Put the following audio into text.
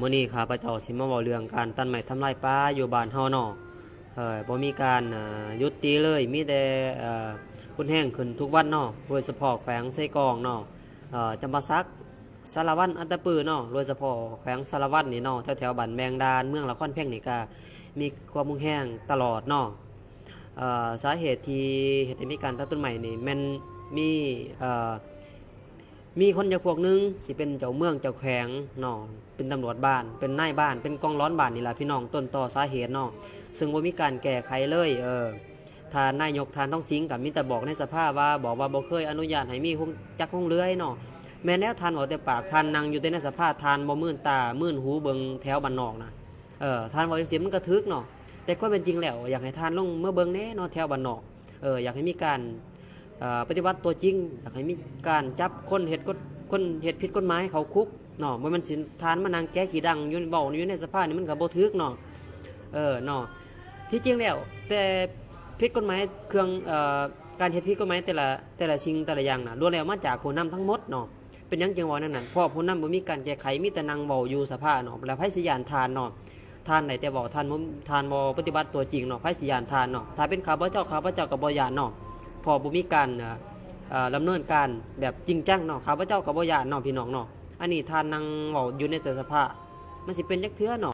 มื้อนี้ข้าพเจ้าสิมาเว้าเรื่องการตัดไม้ทำลายป่าอยู่บ้านเฮาเนาะบ่มีการยุติเลยมีแต่รุนแรงขึ้นทุกวันเนาะโดยเฉพาะแขวงไส้กรองเนาะจำปาสักสารวัตรอัตตปือเนาะโดยเฉพาะแขวงสารวัตรนี่เนาะแถวๆบ้านแมงดานเมืองละครแพงนี่ก็มีความรุนแรงตลอดเนาะสาเหตุที่เฮ็ดให้มีการตัดต้นไม้นี่แม่นมีมีคนอย่างพวกนึงสิเป็นเจ้าเมืองเจ้าแขวงเนาะเป็นตำรวจบ้านเป็นนายบ้านเป็นกองร้อนบ้านนี่ล่ะพี่น้องต้นต่อสาเหตุเนาะซึ่งบ่มีการแก้ไขเลยทานนายกทานต้องสิงกับมีแต่บอกในสภาว่าบอกว่าบ่เคยอนุญาตให้มีห้องจักห้องเลื้อยเนาะแม้แล้วทานบอกแต่ปากทานนั่งอยู่แต่ในสภาพทานบ่มื่นตามื่นหูเบิ่งแถวบ้านนอกนะทานบอกจังซี่มันก็ทึกเนาะแต่ก็เป็นจริงแล้วอยากให้ทานลงเมื่อเบิ่งแน่เนาะแถวบ้านนอกอยากให้มีการปฏิบัติตัวจริงอยากให้มีการจับคนเฮ็ดผิดกฎหมายเขาคุกเนาะบ่แม่นสิทานมานั่งแก้ขี้ดังอยู่เว้าอยู่ในสภานี่มันก็บ่ทึกเนาะเนาะที่จริงแล้วแต่ผิดกฎหมายเครื่องการเฮ็ดผิดกฎหมายแต่ละสิ่งแต่ละอย่างน่ะล้วนแล้วมาจากผู้นำทั้งหมดเนาะเป็นหยังจังว่านั่นน่ะเพราะผู้นำบ่มีการแก้ไขมีแต่นั่งเว้าอยู่สภาเนาะแล้วไผสิย้านทานเนาะทานได้แต่เว้าทานบ่ปฏิบัติตัวจริงเนาะไผสิย้านทานเนาะถ้าเป็นข้าพเจ้าก็บ่ย้านเนาะพอบ่มีการดำเนินการแบบจริงจังเนาะข้าพเจ้าก็บ่ย้านเนาะพี่น้องเนาะอันนี้ทานนั่งเว้าอยู่ในแต่สภามันสิเป็นจักเทื่อเนาะ